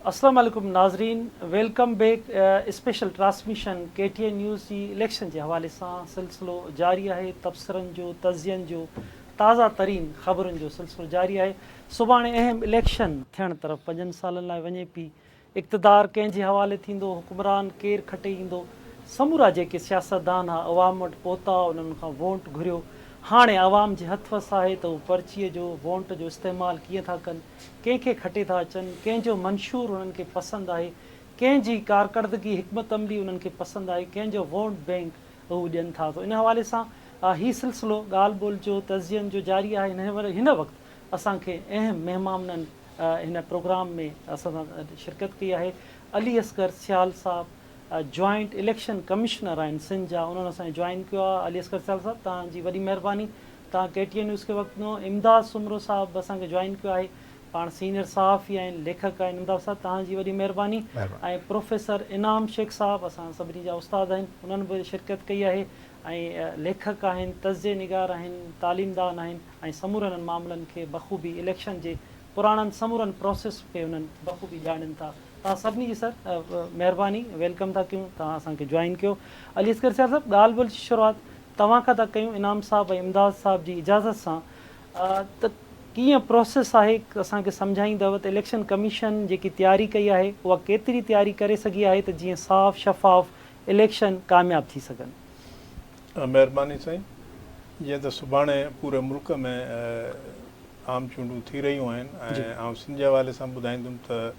अस्सलाम वालेकुम नाज़रीन, welcome back. Special transmission KTN news जी इलेक्शन के हवाले से सिलसिलो जारी है। तबसरन जो तज़ियन जो ताज़ा तरीन ख़बरुनि जो सिलसिलो जारी है। सुभाणे अहम इलेक्शन थियण तरफ़ 5 सालनि लाइ वञे पई। इक़्तिदार कंहिंजे हवाले थींदो, हुक्मरान केरु खटे ईंदो, समूरा जेके सियासतदान हुआ अवाम वटि पहुता, उन्हनि खां वोट घुरियो। हाणे अवाम जे हथ वस आहे त उहे पर्चीअ जो वोट जो इस्तेमालु कीअं था कनि, कंहिंखे खटे था अचनि, कंहिंजो मंशूर उन्हनि खे पसंदि आहे, कंहिंजी कारकर्दगी हिकमत अमली उन्हनि खे पसंदि आहे, कंहिंजो वोट बैंक उहे ॾियनि था। त इन हवाले सां हीउ सिलसिलो ॻाल्हि ॿोल जो तज़ियन जो जारी आहे। हिन वक़्तु असांखे अहम महिमाननि हिन प्रोग्राम में असां सां शिरकत कई आहे। अली असगर सियाल साहब जॉइंट इलेक्शन कमिश्नर आहिनि सिंध जा, उन्हनि असांखे जॉइन कयो आहे। अली असगर सियाल साहब, तव्हांजी वॾी महिरबानी। तव्हां KTN न्यूज़ खे वक़्तु ॾिनो। इमदाद सुमरो साहब असांखे जॉइन कयो आहे, पाण सीनियर सहाफ़ी आहिनि, लेखक आहिनि। इमदाद साहब, तव्हांजी वॾी महिरबानी। ऐं प्रोफेसर इनाम शेख साहब असां सभिनी जा उस्ताद आहिनि, उन्हनि बि शिरकत कई आहे। ऐं लेखक आहिनि, तज़िये निगार आहिनि, तालीमदान आहिनि ऐं समूरनि मामलनि खे बख़ूबी इलेक्शन जे पुराणनि समूरनि प्रोसेस खे उन्हनि बख़ूबी ॼाणनि था। तव्हां सभिनी जी सर महिरबानी, वेलकम था कयूं, तव्हां असांखे जॉइन कयो। अली असगर साहब, ॻाल्हि ॿोल जी शुरूआति तव्हां खां था कयूं, इनाम साहब ऐं इमदाद साहब जी इजाज़त सां। त कीअं प्रोसेस आहे, असांखे सम्झाईंदव त इलेक्शन कमीशन जेकी तयारी कई आहे उहा केतिरी तयारी करे सघी आहे त जीअं साफ़ शफ़ाफ़ इलेक्शन कामयाबु थी सघनि? महिरबानी साईं। जीअं त सुभाणे पूरे मुल्क में आम चूंडूं थी रहियूं आहिनि ऐं आउं सिंध जे हवाले सां ॿुधाईंदुमि त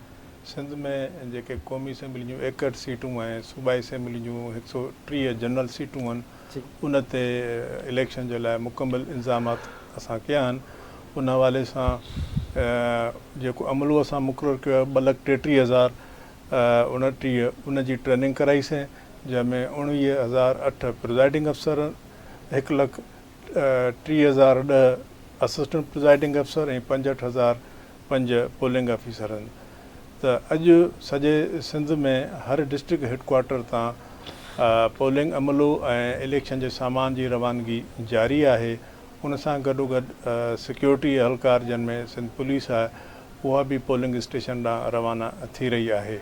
सिंध में जेके क़ौमी असेंबली जूं 61 सीटूं ऐं सूबाई असेंबली जूं 130 जनरल सीटूं आहिनि, उन ते इलेक्शन जे लाइ मुकमिल इंतज़ामात असां कया आहिनि। उन हवाले सां जेको अमलो असां मुक़ररु कयो आहे 2,30,029 उन जी ट्रेनिंग कराईसीं, जंहिंमें 19,008 प्रिज़ाइडिंग अफ़सर, 1,30,010 असिस्टेंट प्रिज़ाइडिंग अफ़सर ऐं 65,005 पोलिंग ऑफिसर आहिनि। त अॼु सॼे सिंध में हर डिस्ट्रिक्ट हेडक्वार्टर तां पोलिंग अमलो ऐं इलेक्शन जे सामान जी रवानगी जारी आहे। उन सां गॾोगॾु सिक्योरिटी एहलकार जंहिंमें सिंध पुलिस आहे, उहा बि पोलिंग स्टेशन ॾांहुं रवाना थी रही आहे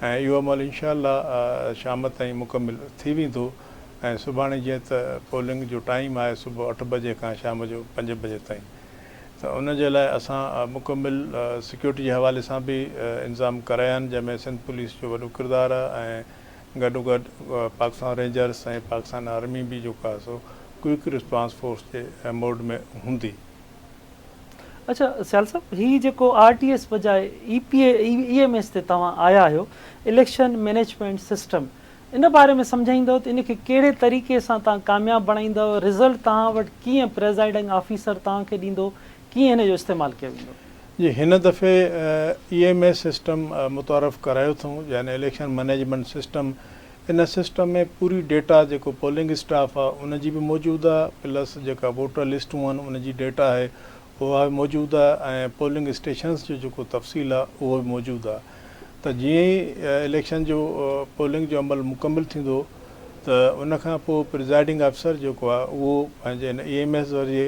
ऐं इहो अमल इंशाअल्लाह शाम ताईं मुकमिल थी वेंदो। ऐं सुभाणे जीअं त पोलिंग जो टाइम आहे सुबुह 8 बजे खां शाम जो 5 बजे ताईं, त उन जे लाइ असां मुकमिल सिक्योरिटी जे हवाले सां बि इंतज़ाम कराया आहिनि, जंहिंमें सिंध पुलिस जो वॾो किरदारु आहे ऐं गॾोगॾु पाकिस्तान रेंजर्स ऐं पाकिस्तान आर्मी बि जेको आहे सो क्विक रिस्पॉन्स फोर्स जे मोड में हूंदी। अच्छा सियाल साहब, हीउ जेको RTS बजाए EMS ते तव्हां आया आहियो, इलेक्शन मैनेजमेंट सिस्टम, इन बारे में सम्झाईंदव त इनखे कहिड़े तरीक़े सां तव्हां कामयाबु बणाईंदव, रिज़ल्ट तव्हां वटि कीअं प्रेज़ाइडिंग ऑफिसर तव्हांखे ॾींदो, कीअं हिन जो इस्तेमालु कयो वेंदो? जी, हिन दफ़े EMS सिस्टम मुतारफ़ करायो अथऊं, यानी इलेक्शन मैनेजमेंट सिस्टम। इन सिस्टम में पूरी डेटा जेको पोलिंग स्टाफ आहे उन जी बि मौजूदु आहे, प्लस जेका वोटर लिस्टूं आहिनि उन जी डेटा आहे उहा बि मौजूदु आहे ऐं पोलिंग स्टेशन्स जो जेको तफ़सील आहे उहो बि मौजूदु आहे। त जीअं ई इलेक्शन जो पोलिंग जो अमल मुकमिल थींदो त उन खां पोइ प्रिज़ाइडिंग अफ़सर जेको आहे उहो पंहिंजे हिन EMS ज़रिए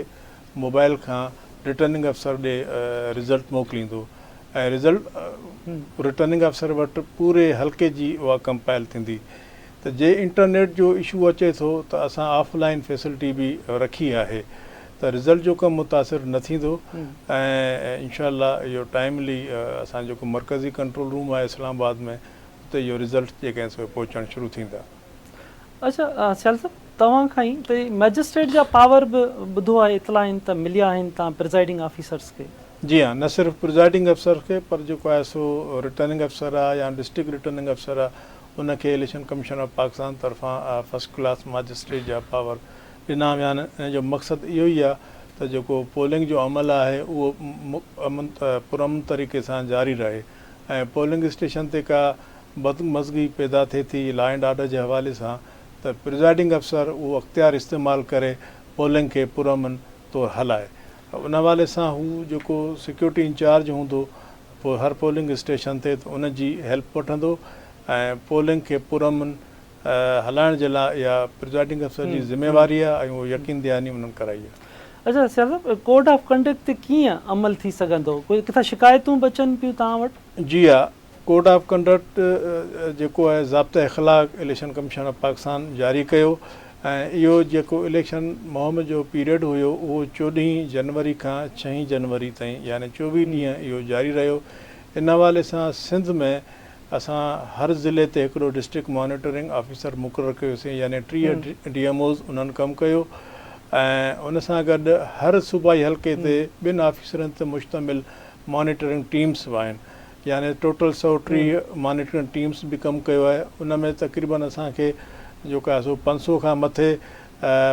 मोबाइल खां रिटर्निंग अफ़सर ॾे रिज़ल्ट मोकिलींदो ऐं रिज़ल्ट रिटर्निंग अफ़सर वटि पूरे हल्के जी उहा कंपाइल थींदी। त जे इंटरनेट जो इशू अचे थो त असां ऑफलाइन फैसिलिटी बि रखी आहे, त रिज़ल्ट जो कमु मुतासिर न थींदो ऐं इंशाअल्लाह इहो टाइमली असां जेको मरकज़ी कंट्रोल रूम आहे इस्लामाबाद में, उते इहो रिज़ल्ट जेके आहिनि पहुचणु शुरू थींदा। अच्छा सियाल साहब, तव्हां खां ई त मैजिस्ट्रेट जा पावर बि ॿुधो आहे, इतला आहिनि त मिलिया आहिनि तव्हां प्रिज़ाइडिंग ऑफिसर्स खे? जी हाँ, न सिर्फ़ु प्रिज़ाइडिंग अफ़सर खे पर जेको आहे सो रिटर्निंग अफ़सर आहे या डिस्ट्रिक्ट रिटर्निंग अफ़सर आहे, उनखे इलेक्शन कमीशन ऑफ पाकिस्तान तरफ़ां फर्स्ट क्लास मैजिस्ट्रेट जा पावर ॾिना विया आहिनि। इन जो मक़सदु इहो ई आहे त जेको पोलिंग जो अमल आहे उहो पुरअमन तरीक़े सां जारी रहे ऐं पोलिंग स्टेशन ते का बदमज़गी पैदा थिए थी लॉ एंड ऑर्डर जे हवाले सां, त प्रिज़ाइडिंग अफ़सर उहो अख़्तियार इस्तेमालु करे पोलिंग खे पुरअमन तौरु हलाए। उन हवाले सां हू जेको सिक्योरिटी इंचार्ज हूंदो पोइ हर पोलिंग स्टेशन ते, त उन जी हेल्प वठंदो ऐं पोलिंग खे पुरअमन हलाइण जे लाइ इहा प्रिज़ाइडिंग अफ़सर जी ज़िम्मेवारी आहे ऐं उहो यकीन दयानी उन्हनि कराई आहे। अच्छा सियाल साहब, कोड ऑफ कंडक्ट ते कीअं अमल थी सघंदो? कोई किथां शिकायतूं बि अचनि पियूं तव्हां वटि? जी हा, कोड ऑफ कंडक्ट जेको आहे ज़ाब्ता इख़लाक़ इलेक्शन कमीशन ऑफ पाकिस्तान जारी कयो ऐं इहो जेको इलेक्शन मुहिम जो पीरियड हुयो उहो 14 जनवरी खां 6 जनवरी ताईं यानी 24 ॾींहं इहो जारी रहियो। इन हवाले सां सिंध में असां हर ज़िले ते हिकिड़ो डिस्ट्रिक्ट मॉनिटरिंग ऑफिसर मुक़ररु कयोसीं यानी 30 DMOs उन्हनि कमु कयो ऐं उन सां गॾु हर सूबाई हल्के ते 2 ऑफिसरनि ते मुश्तमिल मॉनिटरिंग टीम्स बि आहिनि यानी टोटल 130 मॉनिटरिंग टीम्स बि कमु कयो आहे। उन में तक़रीबन असांखे जेको आहे सो 500 खां मथे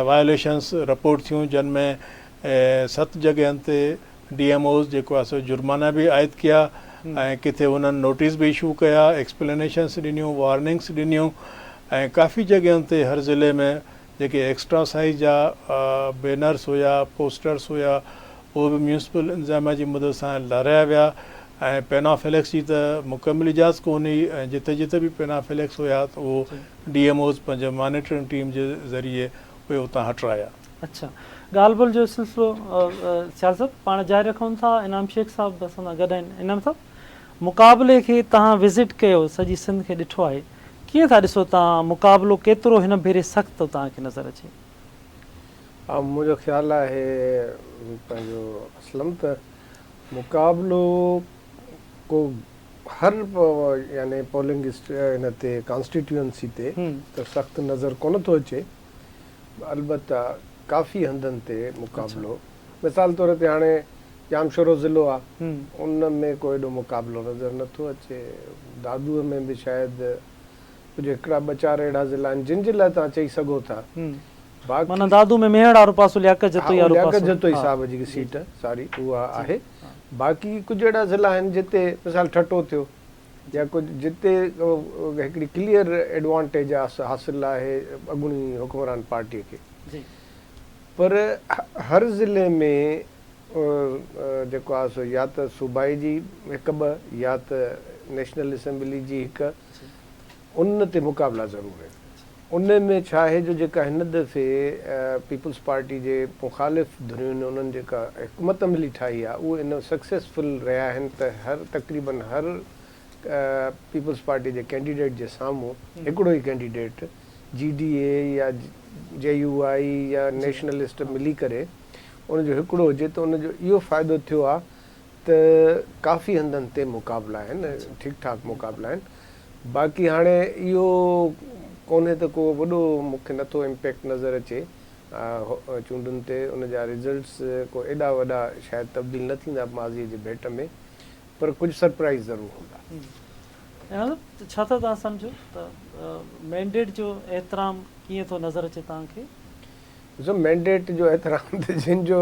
वायोलेशन्स रिपोर्ट थियूं जिन में 7 जॻहियुनि ते DMOs जेको आहे सो जुर्माना बि आयद कया ऐं किथे उन्हनि नोटिस बि इशू कया, एक्सप्लेनेशन्स ॾिनियूं, वार्निंग्स ॾिनियूं ऐं काफ़ी जॻहियुनि ते हर ज़िले में जेके एक्स्ट्रा साइज़ जा बैनर्स हुया, पोस्टर्स हुया, उहे बि म्यूनिसिपल इंतज़ामिया जी मदद सां लाराया विया ऐं पेनाफिलेक्स जी त मुकमिल इजाज़त कोन हुई ऐं जिते जिते बि पेनाफिलेक्स हुया त उहो DMOs पंहिंजे मॉनिटरिंग टीम जे ज़रिए उहे उतां हटाया। अच्छा, ॻाल्हि ॿोल जो सिलसिलो सियाल साहब पाण जारी रखूं था। इनाम शेख साहब असां सां गॾु आहिनि। इनाम साहब, मुक़ाबले खे तव्हां विज़िट कयो, सॼी सिंध खे ॾिठो आहे, कीअं था ॾिसो तव्हां मुक़ाबिलो केतिरो हिन भेरे सख़्तु तव्हांखे नज़र अचे? मुंहिंजो ख़्यालु आहे पंहिंजो असलम त मुक़ाबिलो को हर यानी पोलिंग हिन ते कॉन्स्टिट्यूएंसी ते त सख़्तु नज़र कोन थो अचे, अलबत्ता काफ़ी हंधनि ते मुक़ाबिलो, मिसाल तौर ते हाणे जामशोरो ज़िलो आहे उन में को एॾो मुक़ाबिलो नज़र नथो अचे। दादूअ में बि शायदि कुझु हिकिड़ा 2-4 अहिड़ा ज़िला आहिनि जिन जे लाइ तव्हां चई सघो था। माना दादू में मेहड़ वारो पासो लियाकत जतोई साहब जी सीट सारी उहा आहे। बाक़ी कुझु अहिड़ा ज़िला आहिनि जिते मिसाल ठटो थियो या कुझु जिते हिकिड़ी क्लियर एडवांटेज हासिलु आहे अॻूणी हुकमरान पार्टीअ खे, पर हर ज़िले में जेको आहे सो या त सूबाई जी 1-2 या त नेशनल असेंबली जी 1, उन ते मुक़ाबला ज़रूरु आहिनि। उन में छा आहे जो जेका हिन दफ़े पीपल्स पार्टी जे मुख़ालिफ़ धुरियुनि उन्हनि जेका हिकमत अमली ठाही आहे उहे इन सक्सेसफुल रहिया आहिनि त तक़रीबन हर पीपल्स पार्टी जे कैंडिडेट जे साम्हूं हिकिड़ो ई कैंडिडेट GDA या JUI या नेशनलिस्ट मिली करे उनजो हिकिड़ो हुजे त उनजो इहो फ़ाइदो थियो आहे त काफ़ी हंधनि ते मुक़ाबिला आहिनि, ठीकु ठाक मुक़ाबिला आहिनि। बाक़ी हाणे इहो कोन्हे त को वॾो मूंखे नथो इम्पैक्ट नज़र अचे चूंडुनि ते, उनजा रिज़ल्ट्स को एॾा वॾा शायदि तब्दील न थींदा माज़ीअ जे भेट में, पर कुझु सरप्राइज़ ज़रूरु हूंदा। छा था तव्हां सम्झो त मैंडेट जो एतिराम कीअं थो नज़र अचे तव्हांखे? ॾिसो, मैंडेट जो एतिराम त जिन जो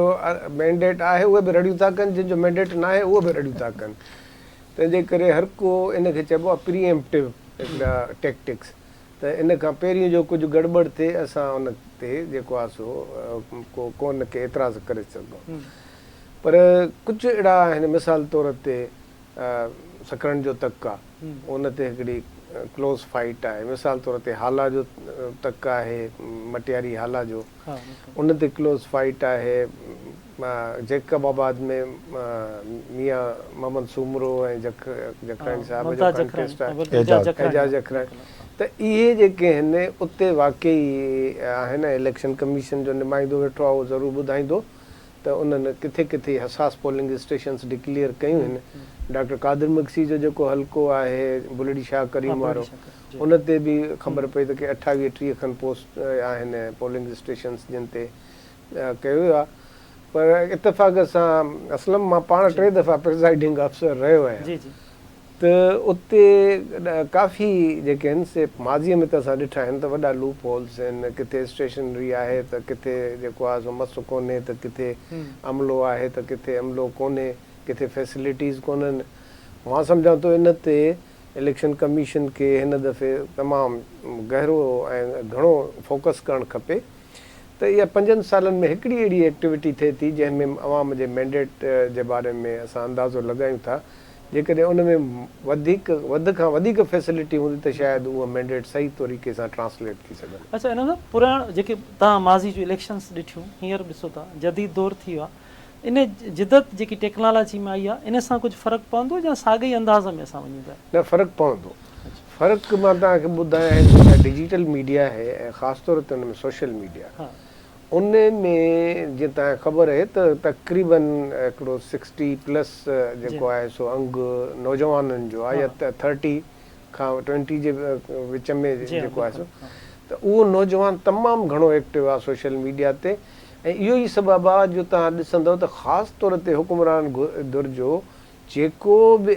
मैंडेट आहे उहे बि रड़ियूं था कनि, जिन जो मैंडेट न आहे उहे बि रड़ियूं था कनि। तंहिंजे करे हर को इनखे चइबो आहे प्रीएम्प्टिव हिकिड़ा टैक्टिक्स, त इन खां पहिरीं जो कुझु गड़बड़ थिए असां उन ते जेको आहे सो कोन खे एतिराज़ करे सघूं। पर कुझु अहिड़ा आहिनि, मिसाल तौर ते सकरण जो तक आहे, उन ते हिकिड़ी क्लोज़ फाइट आहे। मिसाल तौर ते हाला जो तक आहे, मटियारी हाला जो, उन ते क्लोज़ फाइट आहे। जैकबाबाद में मियां मोहम्मद सूमरो ऐं जखरानी साहब जो कंटेस्ट आहे, एजाज जखरानी। त इहे जेके आहिनि उते वाक़ई आहिनि, इलेक्शन कमीशन जो नुमाइंदो वेठो आहे, उहो ज़रूरु ॿुधाईंदो त उन्हनि किथे किथे हसास पोलिंग स्टेशन्स डिक्लेयर कयूं आहिनि। डॉक्टर कादिर मक्सी जो जेको हल्को आहे बुलड़ी शाह करीम वारो, उन ते बि ख़बर पई त की 28-30 खनि पोस्ट आहिनि पोलिंग स्टेशन्स जिन ते कयो वियो आहे। पर इतफ़ाक़ सां असलम मां पाण 3 दफ़ा प्रिज़ाइडिंग अफ़सर रहियो आहियां, त उते काफ़ी जेके आहिनि से माज़ीअ में त असां ॾिठा आहिनि त वॾा लूप होल्स आहिनि। किथे स्टेशनरी आहे त किथे जेको आहे सो मस कोन्हे, त किथे अमलो आहे त किथे अमलो कोन्हे, किथे फैसिलिटीज़ कोन्हनि। मां सम्झां थो इन ते इलेक्शन कमीशन खे हिन दफ़े तमामु गहरो ऐं घणो फोकस करणु खपे त इहा 5 सालनि में हिकिड़ी अहिड़ी एक्टिविटी थिए थी जंहिंमें अवाम जे मैंडेट जे बारे में असां अंदाज़ो लॻायूं था। जेकॾहिं उन में वधि खां वधीक फैसिलिटी हूंदी त शायदि उहा मैंडेट सही तरीक़े सां ट्रांसलेट थी सघंदी। अच्छा, इन पुराणा जेके तव्हां माज़ी जूं इलेक्शन्स ॾिठियूं, हींअर ॾिसो था जदीद दौर थी वियो आहे, इन जिदत जेकी टेक्नोलॉजी में आई आहे इन सां कुझु फ़र्क़ु पवंदो या साॻे ई अंदाज़ में असां वञूं था? न फ़र्क़ु पवंदो। फ़र्क़ु मां तव्हांखे ॿुधायां, डिजिटल मीडिया आहे ऐं ख़ासि तौर ते हुन में सोशल मीडिया, हाँ उन में जीअं तव्हांखे ख़बर आहे त तक़रीबन हिकिड़ो 60+ जेको आहे सो अंगु नौजवाननि जो आहे, या 30 खां 20 जे विच में जेको आहे सो, त उहो नौजवान तमामु घणो एक्टिव आहे सोशल मीडिया ते। ऐं इहो ई सबबु आहे जो तव्हां ॾिसंदव त ख़ासि तौर ते हुकुमरान धुर जो जेको बि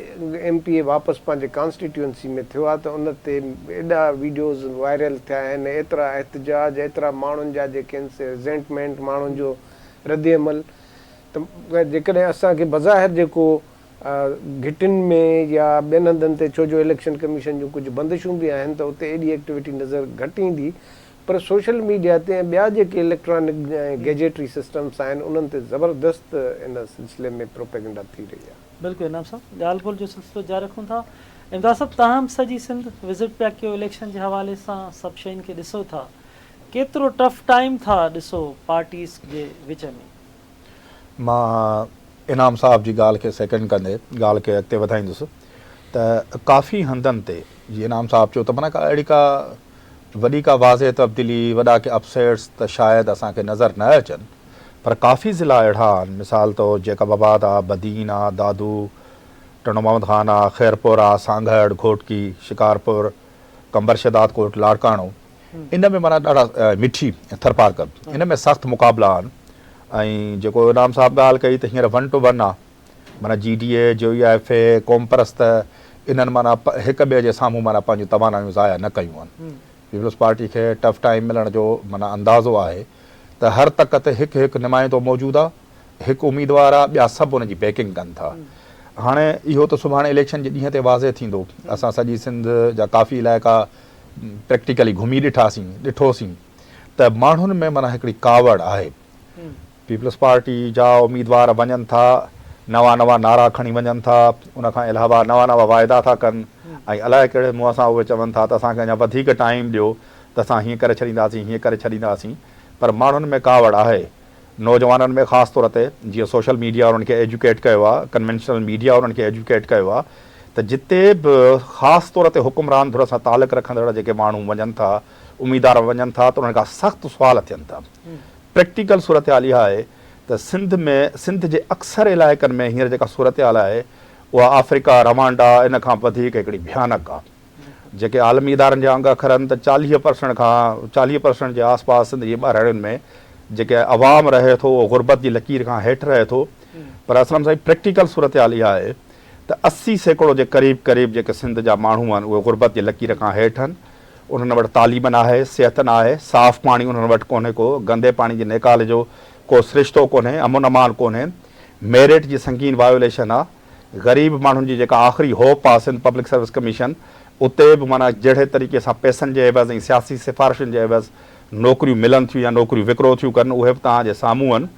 MP वापसि पंहिंजे कॉन्स्टिट्यूएंसी में थियो आहे त उन ते एॾा वीडियोज़ वायरल थिया आहिनि, एतिरा एहतजाज, एतिरा माण्हुनि जा जेके आहिनि रिज़ेंटमेंट, माण्हुनि जो रद्द अमल, त जेकॾहिं असांखे बज़ाहिर जेको घिटियुनि में या ॿियनि हंधनि ते, छो जो इलेक्शन कमीशन जूं कुझु बंदिशूं बि आहिनि त उते एॾी एक्टिविटी नज़र घटि ईंदी, पर सोशल मीडिया ते ऐं ॿिया जेके इलेक्ट्रॉनिक गैजेटरी सिस्टम्स आहिनि उन्हनि ते ज़बरदस्त इन सिलसिले में प्रोपेगेंडा थी रही आहे। बिल्कुलु इनाम साहब, ॻाल्हि ॿोल जो सिलसिलो जारी रखूं था। इमदाद साहब, तव्हां सॼी सिंध विज़िट पिया कयो, इलेक्शन जे हवाले सां सभु शयुनि खे ॾिसो था, केतिरो टफ टाइम था ॾिसो पार्टीज़ जे विच में? मां इनाम साहब जी ॻाल्हि खे सेकेंड कंदे ॻाल्हि खे अॻिते वधाईंदुसि त काफ़ी हंधनि ते जीअं इनाम साहब चयो त माना अहिड़ी का वॾी का वाज़े तब्दीली, वॾा के अपसेट्स त शायदि असांखे नज़र न अचनि, पर काफ़ी ज़िला अहिड़ा आहिनि, मिसाल तौर जेकाबाद आहे, बदीन आहे, दादू, टनो मोहम्मद खान आहे, खैरपुर आहे, सांगड़, घोटकी, शिकारपुर, कंबर शदाद कोट, लाड़काणो, इन में माना ॾाढा मिठी थरपारकर, इन में सख़्तु मुक़ाबला आहिनि। ऐं जेको इनाम साहब ॻाल्हि कई त हींअर 1 to 1 आहे, माना GDA, JUIFA, क़ौम परस्त, इन्हनि माना हिक ॿिए जे साम्हूं माना पंहिंजूं तवानायूं ज़ाया न कयूं आहिनि। पीपल्स पार्टी खे टफ टाइम मिलण जो माना अंदाज़ो आहे त हर तक ते हिकु हिकु नुमाइंदो मौजूदु आहे, हिकु उम्मीदवार आहे, ॿिया सभु उनजी बैकिंग कनि था। हाणे इहो त सुभाणे इलेक्शन जे ॾींहं ते वाज़े थींदो। असां सॼी सिंध जा काफ़ी इलाइक़ा प्रैक्टिकली घुमी ॾिठोसीं त माण्हुनि में माना हिकिड़ी कावड़ आहे। पीपल्स पार्टी जा उम्मीदवार वञनि था, नवां नारा खणी वञनि था, उनखां अलावा नवां वाइदा था कनि, ऐं अलाए कहिड़े मुंहं सां उहे चवनि था त असांखे अञा वधीक टाइम ॾियो त असां हीअं करे छॾींदासीं, हीअं करे छॾींदासीं, पर माण्हुनि में कावड़ आहे। नौजवाननि में ख़ासि तौर ते जीअं सोशल मीडिया उन्हनि खे एजुकेट कयो आहे, कन्वेंशनल मीडिया उन्हनि खे एजुकेट कयो आहे त जिते बि ख़ासि तौर ते हुकुमरान धुर सां तालुक़ रखंदड़ जेके माण्हू वञनि था, उम्मीदवार वञनि था, त उन्हनि खां सख़्तु सुवाल थियनि था। प्रैक्टिकल सूरत हाल इहा आहे त सिंध जे अक्सर इलाइक़नि में हींअर जेका सूरत हाल आहे उहा अफ्रीका, रवांडा इन खां वधीक हिकिड़ी भयानक आहे। जेके आलमी इदारनि जा अंग अखरनि त 40% जे आसपास सिंध जी ॿारनि में जेके अवाम रहे थो उहो गुरबत जी लकीर खां हेठि रहे थो। पर असलम साईं प्रैक्टिकल सूरत हाल इहा आहे त 80% जे क़रीब जेके सिंध जा माण्हू आहिनि उहे गुरबत जी लकीर खां हेठि आहिनि। उन्हनि वटि तालीम न आहे, सिहत न आहे, साफ़ु पाणी उन्हनि वटि कोन्हे, को गंदे पाणी जे निकाल जो को सिरिश्तो कोन्हे, अमन अमान कोन्हे, मेरिट जी संगीन वायोलेशन आहे। ग़रीब माण्हुनि जी जेका आख़िरी होप आहे सिंध पब्लिक सर्विस कमीशन, उते बि माना जहिड़े तरीक़े सां पैसनि जे एवज़ ऐं सियासी सिफ़ारिशुनि जे एवज़ नौकरियूं मिलनि थियूं या नौकरियूं विकिरो थियूं कनि, उहे बि तव्हांजे साम्हूं आहिनि।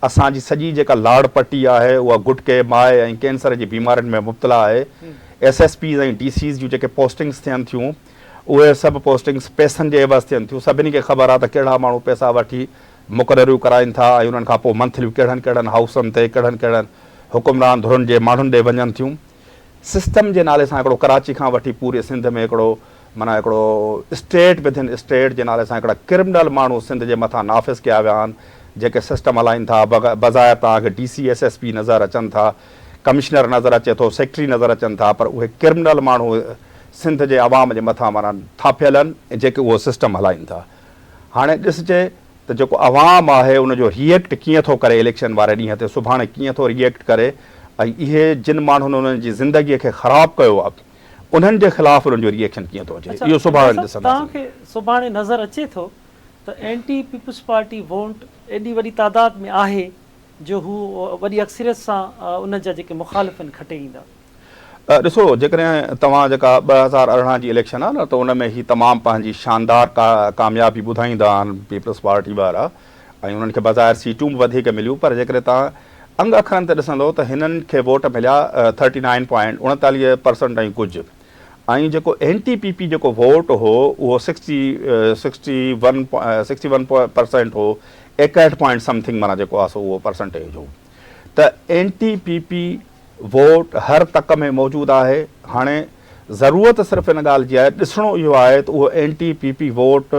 असांजी सॼी जेका लाड़ पट्टी आहे उहा गुटके, माए ऐं कैंसर जी बीमारियुनि में मुब्तला आहे। SSPs ऐं DCs जूं जेके पोस्टिंग्स थियनि थियूं उहे सभु पोस्टिंग्स पैसनि जे एवज़ थियनि थियूं। सभिनी खे ख़बर आहे त कहिड़ा माण्हू पैसा वठी मुक़ररियूं कराइनि था ऐं उन्हनि खां पोइ मंथलियूं कहिड़नि हाउसनि ते, कहिड़नि हुकुमरान धुरनि जे माण्हुनि ॾे वञनि थियूं। सिस्टम जे नाले सां हिकिड़ो कराची खां वठी पूरे सिंध में हिकिड़ो माना हिकिड़ो स्टेट विदिन स्टेट जे नाले सां हिकिड़ा क्रिमिनल माण्हू सिंध जे मथां नाफ़िज़ कया विया आहिनि, जेके सिस्टम हलाइनि था। बज़ाहिर तव्हांखे DC SSP नज़र अचनि था, कमिश्नर नज़र अचे थो, सेक्रेटरी नज़र अचनि था, पर उहे क्रिमिनल माण्हू सिंध जे अवाम जे मथां माना थापियल आहिनि जेके उहो सिस्टम हलाइनि था। हाणे ॾिसजे त जेको अवाम आहे उनजो रिएक्ट कीअं थो करे इलेक्शन वारे ॾींहं ते, सुभाणे कीअं थो रिएक्ट करे, ऐं इहे जिन माण्हुनि उन्हनि जी ज़िंदगीअ खे ख़राबु कयो आहे उन्हनि जे ख़िलाफ़ु उन्हनि जो रिएक्शन कीअं थो अचे, इहो सुभाणे ॾिसंदासीं। तव्हांखे सुभाणे नज़र अचे थो त एंटी पीपल्स पार्टी वोट एॾी वॾी तादाद में आहे जो हू वॾी अक्सरियत सां उन जा जेके मुख़ालिफ़ खटे ईंदा? ॾिसो, जेकॾहिं तव्हां जेका 2018 जी इलेक्शन आहे न, त उन में ही तमामु पंहिंजी शानदार कामयाबी ॿुधाईंदा आहिनि पीपल्स पार्टी वारा, ऐं उन्हनि खे बज़ाहिर सीटूं बि वधीक मिलियूं। पर जेकॾहिं तव्हां अंग अखरनि ते ॾिसंदो त हिननि खे वोट मिलिया 39.39% ऐं कुझु, ऐं जेको NTPP जेको वोट हो उहो 61% हो, 61 पॉइंट समथिंग माना जेको आहे सो उहो परसेंटेज हो। त NTPP वोट हर तक में मौजूदु आहे। हाणे ज़रूरत सिर्फ़ु इन ॻाल्हि जी आहे, ॾिसणो इहो आहे त उहो NTPP वोट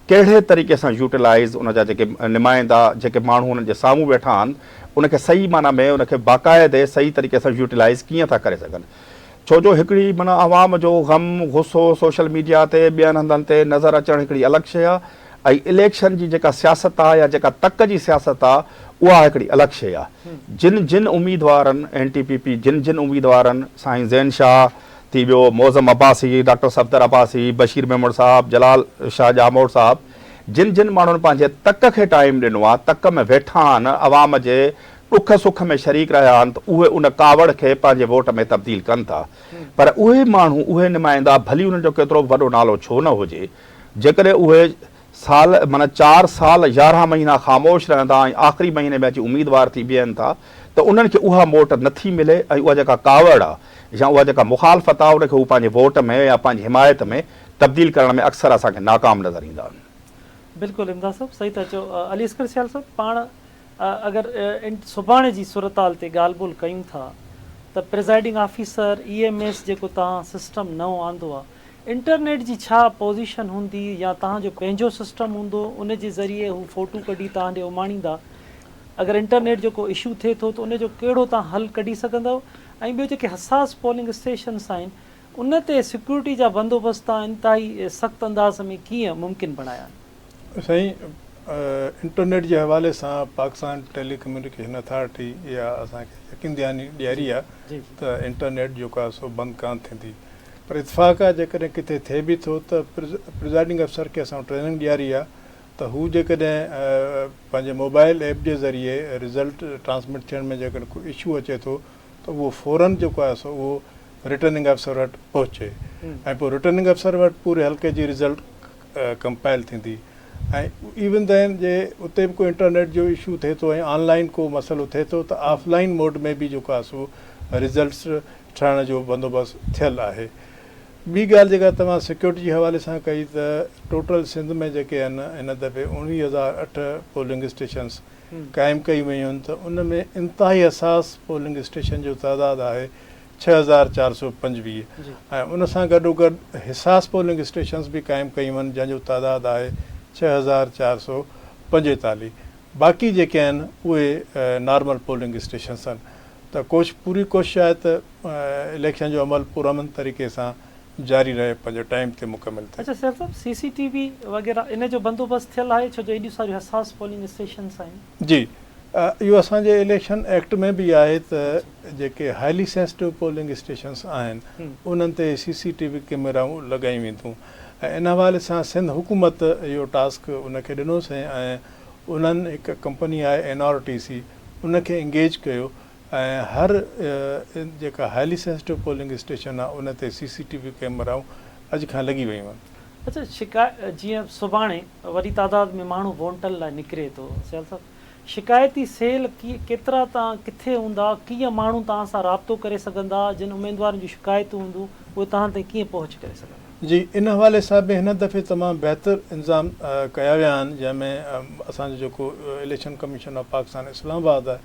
कहिड़े तरीक़े सां यूटिलाइज़ उन जा जेके नुमाइंदा जेके माण्हू उन्हनि जे साम्हूं वेठा आहिनि उनखे सही माना में उनखे बाक़ाइदे सही तरीक़े सां यूटिलाइज़ कीअं था करे सघनि। छो जो हिकिड़ी माना आवाम जो ग़म गुस्सो सोशल मीडिया ते ॿियनि हंधनि ते नज़र अचणु हिकिड़ी अलॻि शइ आहे, ऐं इलेक्शन जी जेका सियासत आहे या जेका तक जी सियासत आहे उहा हिकिड़ी अलॻि शइ आहे। जिन उम्मीदवारनि NTPP जिन उम्मीदवारनि साईं ज़ैन शाह थी वियो, मौज़म अब्बासी, डॉक्टर सफ़दर अब्बासी, बशीर मेमण साहब, जलाल शाह जामोड़ साहब, जिन माण्हुनि पंहिंजे तक खे टाइम ॾिनो आहे, तक में वेठा आहिनि, अवाम जे ॾुख सुख में शरीक रहिया आहिनि, त उहे उन कावड़ खे पंहिंजे वोट में तब्दील कनि था। पर उहे माण्हू उहे नुमाइंदा भली उन्हनि जो केतिरो बि वॾो नालो छो न हुजे, जेकॾहिं उहे साल माना 4 साल 11 महीना ख़ामोश रहंदा ऐं आख़िरी महीने में अची उम्मीदवार थी बीहनि था त उन्हनि खे उहा वोट नथी मिले, ऐं उहा जेका कावड़ आहे या उहा जेका मुखालफ़त आहे उनखे हू पंहिंजे वोट में या पंहिंजी हिमायत में तब्दील करण में अक्सर असांखे नाकाम नज़र ईंदा आहिनि। बिल्कुलु इमदाद साहब सही था चओ। अली असगर सियाल साहब, पाण अगरि सुभाणे जी सूरत हाल ते ॻाल्हि ॿोल कयूं था त प्रिज़ाइडिंग ऑफिसर EMS जेको तव्हां सिस्टम नओं आंदो आहे, इंटरनेट जी छा पोज़ीशन हूंदी या तव्हांजो पंहिंजो सिस्टम हूंदो उन जे ज़रिए हू फ़ोटू कढी तव्हां ॾे उमाणींदा? अगरि इंटरनेट जेको इशू थिए थो त उनजो कहिड़ो तव्हां हल कढी सघंदव? ऐं ॿियो जेके हसास पोलिंग स्टेशन्स आहिनि उन ते सिक्योरिटी जा बंदोबस्त तव्हां इंतिहाई सख़्तु अंदाज़ में कीअं मुमकिन बनाया आहिनि? साईं, इंटरनेट जे हवाले सां पाकिस्तान टेलीकम्युनिकेशन अथॉरिटी इहा असांखे यकीन ॾियारी आहे त इंटरनेट जेको आहे सो बंदि कान थींदी। पर इतफ़ाक़ आहे जेकॾहिं किथे थिए बि थो त प्रिज़ाइडिंग अफ़सर खे असां ट्रेनिंग ॾियारी आहे त हू जेकॾहिं पंहिंजे मोबाइल ऐप जे ज़रिए रिज़ल्ट ट्रांसमिट थियण में जेकॾहिं कोई इशू अचे थो त उहो फ़ौरन जेको आहे सो उहो रिटर्निंग अफ़सर वटि पहुचे ऐं पोइ रिटर्निंग अफ़सर वटि पूरे हल्के जी रिज़ल्ट कंपाइल थींदी। ऐं इवन दैन जे उते बि कोई इंटरनेट जो इशू थिए थो ऐं ऑनलाइन को मसइलो थिए थो त ऑफलाइन मोड में बि जेको आहे सो रिज़ल्ट्स ठहण जो बंदोबस्तु थियलु आहे। ॿी ॻाल्हि जेका तव्हां सिक्योरिटी जे हवाले सां कई त टोटल सिंध में जेके आहिनि हिन दफ़े 19,008 पोलिंग स्टेशन्स क़ाइमु कई वयूं आहिनि त उन में इंतिहाई हसास पोलिंग स्टेशन जो तइदादु आहे 6,425 ऐं उन सां गॾोगॾु हिसास पोलिंग स्टेशन्स बि क़ाइमु कयूं आहिनि जंहिंजो तइदादु आहे 6,445। बाक़ी जेके आहिनि उहे नॉर्मल पोलिंग स्टेशन्स आहिनि। त पूरी कोशिशि आहे त इलेक्शन जो अमल पुरअमन तरीक़े सां जारी रहे, पंहिंजे टाइम ते मुकमिल थिए। अच्छा सर साहब, CCTV वग़ैरह इन जो बंदोबस्तु थियलु आहे छो जो एॾियूं सारियूं हसास पोलिंग स्टेशन्स आहिनि? जी, इहो असांजे इलेक्शन एक्ट में बि आहे त जेके हाईली सेंसिटिव पोलिंग स्टेशन्स आहिनि उन्हनि ते CCTV कैमराऊं लॻायूं वेंदियूं ऐं इन हवाले सां सिंध हुकूमत इहो टास्क उनखे ॾिनोसीं ऐं उन्हनि हिकु कंपनी आहे NRTC उनखे इंगेज कयो ऐं हर जेका हाईली सेंसिटिव पोलिंग स्टेशन आहे उन ते CCTV कैमराऊं अॼु खां लॻी वयूं आहिनि। अच्छा, जीअं सुभाणे वॾी तादाद में माण्हू वोटनि लाइ निकिरे थो, सियाल साहब शिकायती सेल केतिरा तव्हां किथे हूंदा, कीअं माण्हू तव्हां सां राब्तो करे सघंदा, जिन उमेदवारनि जूं शिकायतूं हूंदियूं उहे तव्हां ताईं कीअं पहुच करे सघंदा? जी, इन हवाले सां बि हिन दफ़े तमामु बहितर इंतज़ाम कया विया आहिनि जंहिंमें असांजो जेको election commission of Pakistan Islamabad आहे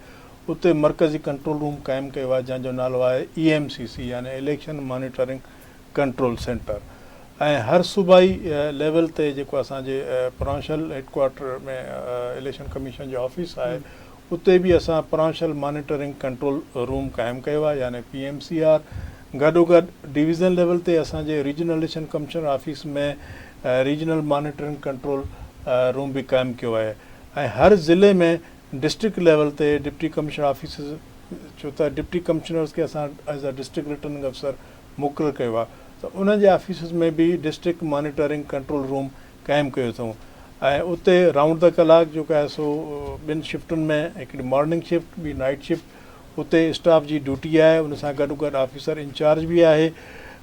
उते मरकज़ी कंट्रोल रूम क़ाइमु कयो आहे जंहिंजो नालो आहे EMCC यानी इलेक्शन मॉनिटरिंग कंट्रोल सेंटर। ऐं हर सूबाई लेवल ते जेको असांजे प्रोविंशियल हेडक्वार्टर में इलेक्शन कमीशन जो ऑफिस आहे उते बि असां प्रोविंशियल मॉनिटरिंग कंट्रोल रूम क़ाइमु कयो आहे यानी PMCR। गॾोगॾु डिवीज़न लेवल ते असांजे रीजनल इलेक्शन कमीशन ऑफिस में रीजनल मॉनिटरिंग कंट्रोल रूम बि क़ाइमु कयो आहे ऐं हर ज़िले में डिस्ट्रिक्ट लेवल ते डिप्टी कमिश्नर ऑफिस, छो त डिप्टी कमिश्नर्स खे असां एज़ अ डिस्ट्रिक्ट रिटर्निंग अफ़सर मुक़ररु कयो आहे त उन्हनि जे ऑफिस में बि डिस्ट्रिक्ट मॉनिटरिंग कंट्रोल रूम क़ाइमु कयो अथऊं ऐं उते राउंड द क्लॉक जेको आहे सो 2 शिफ्टुनि में हिकिड़ी मॉर्निंग शिफ्ट ॿी नाइट शिफ्ट उते स्टाफ जी ड्यूटी आहे, उन सां गॾोगॾु ऑफिसर इंचार्ज बि आहे।